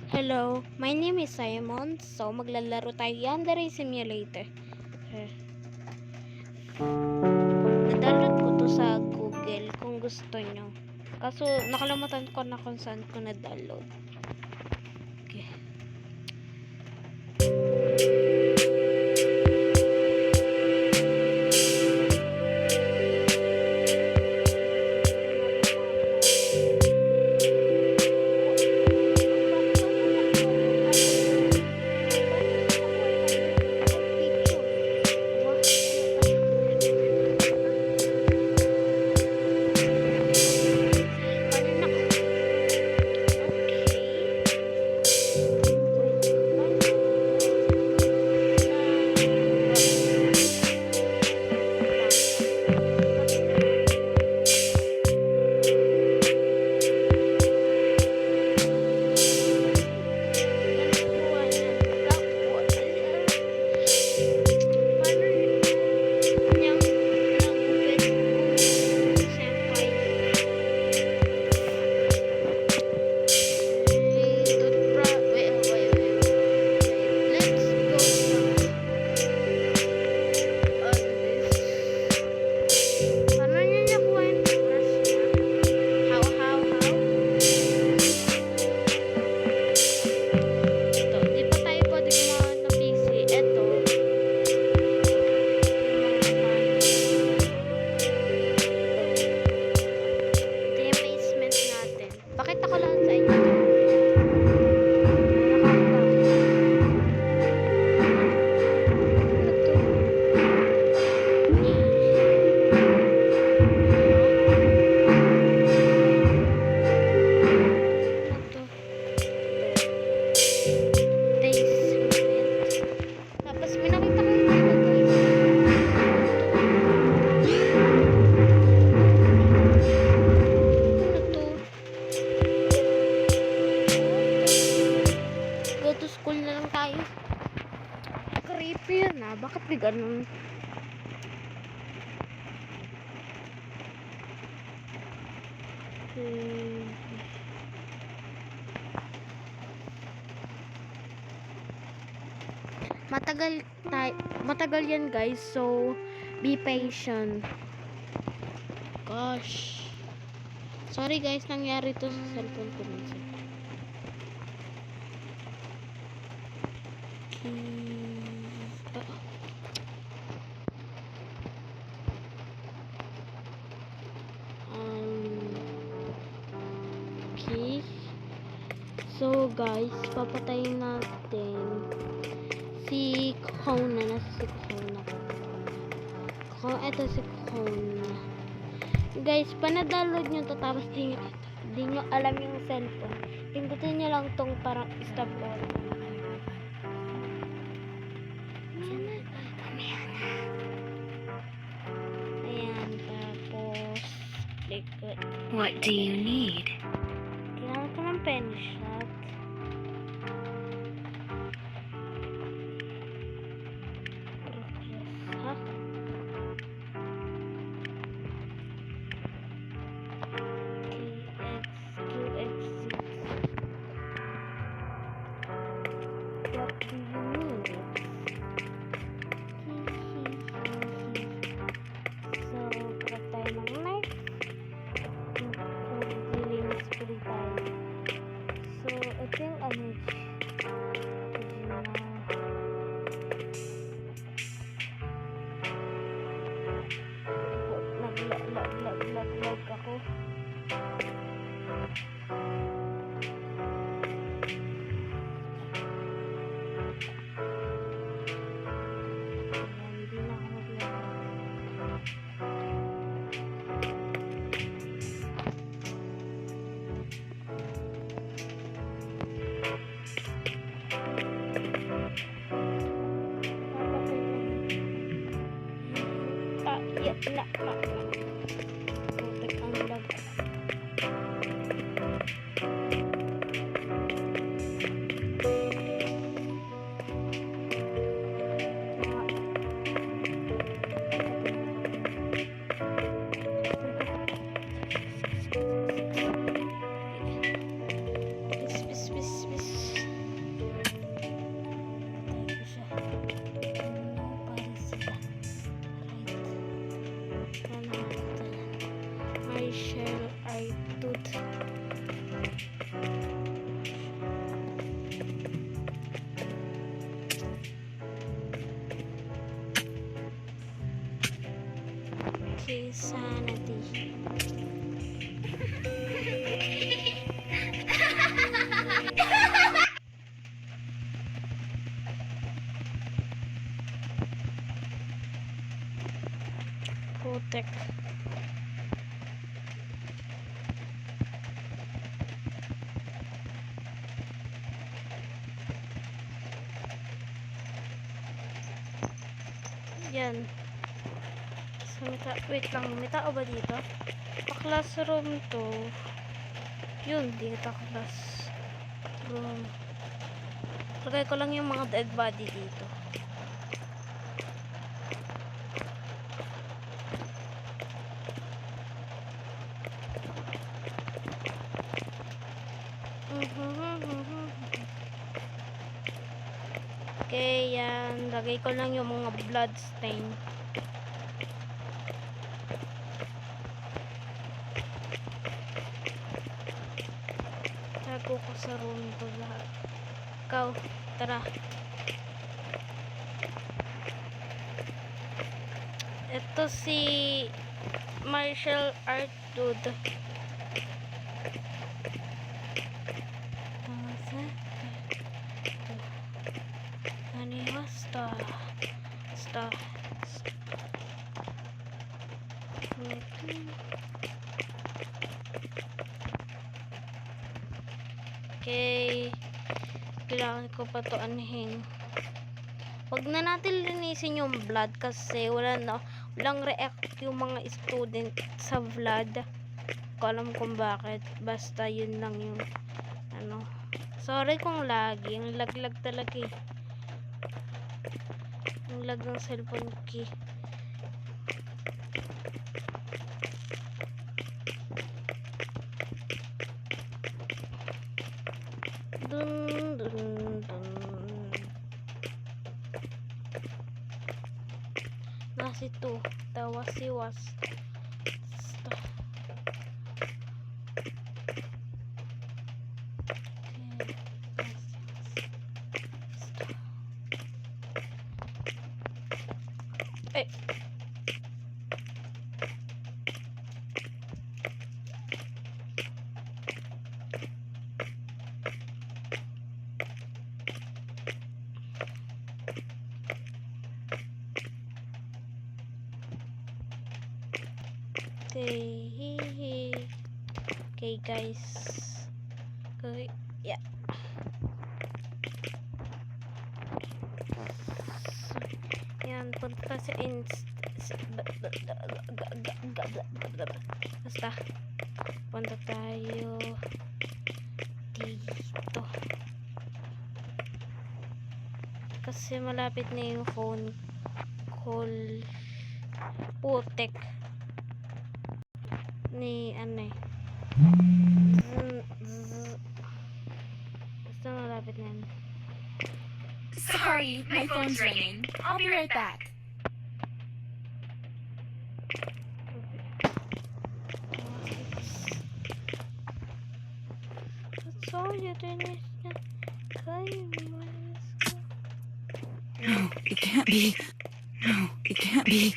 Hello, my name is Simon. So, maglalaro tayo Yandere Simulator. Nadalot ko to sa Google kung gusto nyo. Kaso, nakalimutan ko na kung saan ko na-download. Okay. Creepy yun ah. Bakit may ganun? Matagal yan guys. So, be patient. Gosh. Sorry guys, nangyari to sa cellphone ko minsan. Okay. So guys, papatayin natin si Kona. Nasa si Kona. Ito si Kona. Guys, panadaload nyo to tapos di nyo alam yung cellphone. Pindutin nyo lang tong parang stop all. Ayan, tapos click it. What do you need? Kailangan ko ng pen shot. Ha? What do you need? So, grab tayo ng knife. Nilinis ko rin tayo. So, ito yung image. Naglag ako. Hindi na ako maglag. Putik ang lag. Bis. his sanity. Putek. Yan. So, wait lang, may tao ba dito? Pa-classroom to. Yun, dito classroom. Lagay ko lang yung mga dead body dito. Okay, yan. Lagay ko lang yung mga blood stain. Tago ko sa room ko lahat. Ikaw, tara. Ito si martial art dude. Okay, kailangan ko pa to anhin. Wag na natin linisin yung blood kasi walang react yung mga student sa blood. Ko alam kung bakit, basta yun lang yung ano. Sorry kung lagi, ang laglag talaga eh. Ang lag ng cellphone key. Dun dun dun. Nasi to, tawasiwas. Eh. Okay guys. Okay, yeah. Yan, punta sa basta punta tayo dito kasi malapit na yung phone call putek ni ano eh. Basta malapit na yan. Sorry, my phone's ringing. I'll be right back. That's all you did is No, it can't be. No, it can't be.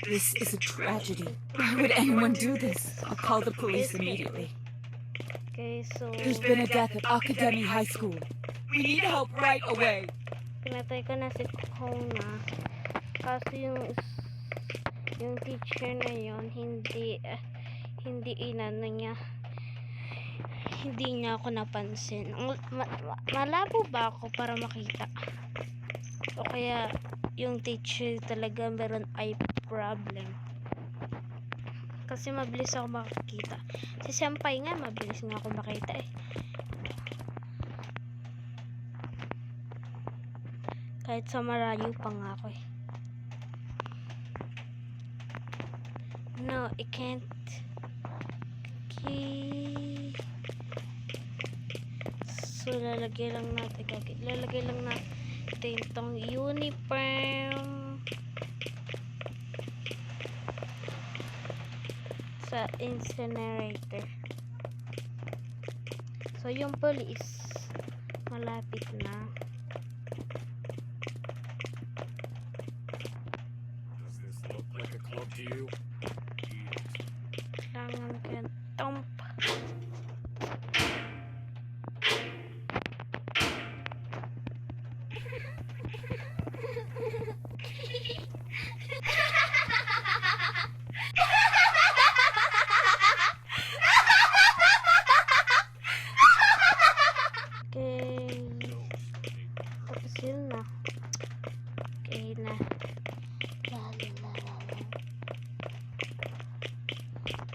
This is a tragedy. Why would anyone do this? I'll call the police immediately. Okay, so There's been a death at Academy High School. We need help right away. pinatay ko na si Kona kasi yung teacher na yon hindi inano niya, hindi niya ako napansin. Malabo ba ako para makita o kaya yung teacher talaga meron eye problem kasi mabilis ako makikita. Si senpai nga mabilis nga ako makita eh. Kahit sa malayo pa nga ako eh. No, I can't. Okay. So, lalagay lang natin itong uniform sa incinerator. So, yung police malapit na.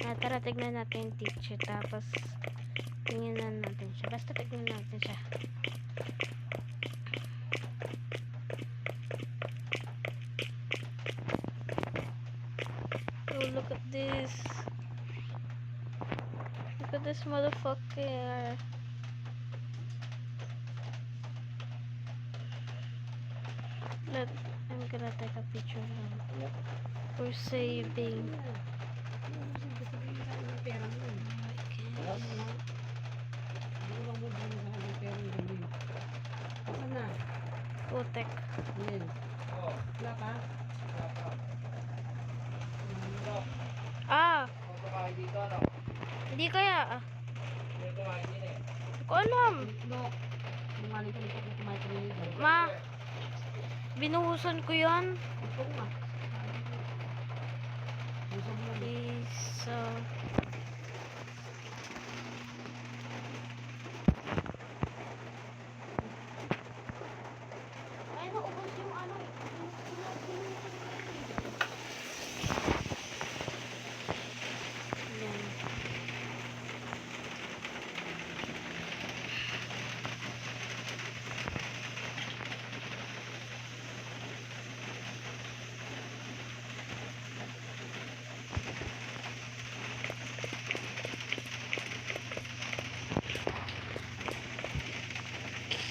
Tara, tignan natin yung teacher. Tapos, tingnan natin siya. Basta tignan natin siya. Oh, look at this. Look at this motherfucker. I'm gonna take a picture now. We're saving. Putek. Ah! Hindi kaya. Hindi ko alam. Ma, binuhusan ko yan. Okay, so... Ay, naubos yung ano. Yan.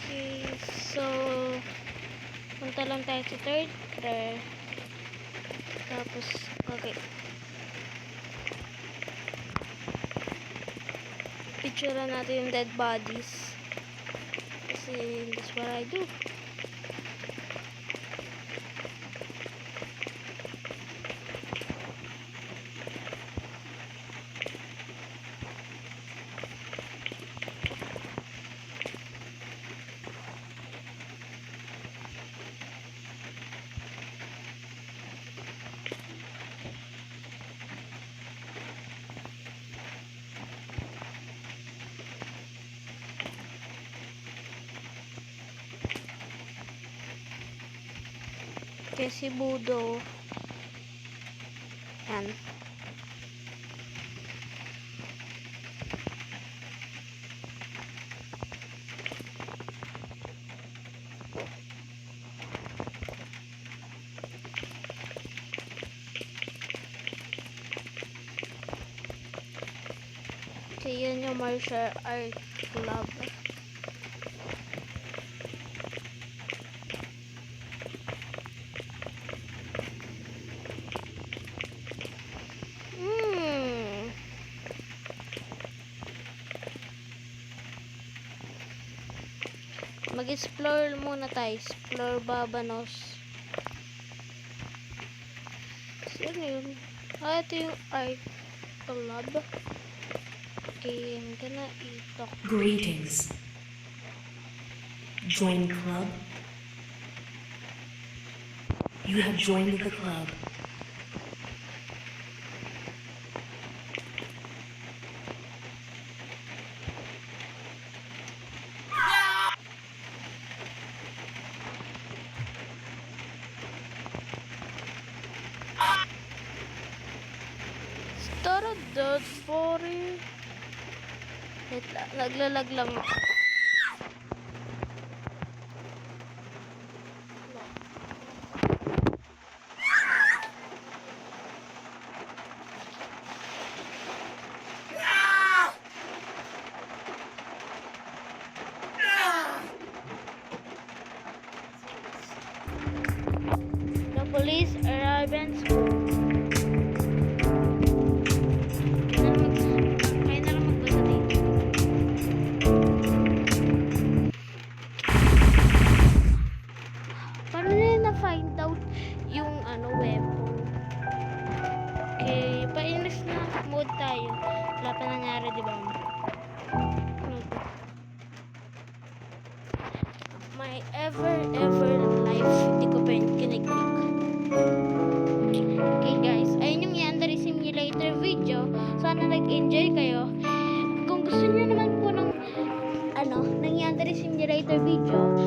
Okay, so punta lang tayo sa third floor. Tapos, okay. Picture natin yung dead bodies. Kasi that's what I do. Kasi Budo. Yan. Okay, yun yung martial art club. Mag-explore muna tayo. Explore Babanos. Sino yun? Ah, ito yung art club. Okay, I'm gonna talk. Greetings. Join club? You have joined the club. Start a dead body. Wait lang, naglalag lang. The police arrive and kaya na lang magbasa dito. Paano nila na-find out yung ano, weapon? Okay, pa-inis na mode tayo. Wala pa nangyari, di ba? My ever life, hindi ko pa yun kiniklik. Okay guys, ayun yung Yandere Simulator video. Sana nag-enjoy kayo. Kung gusto niyo naman po ng Yandere Simulator video,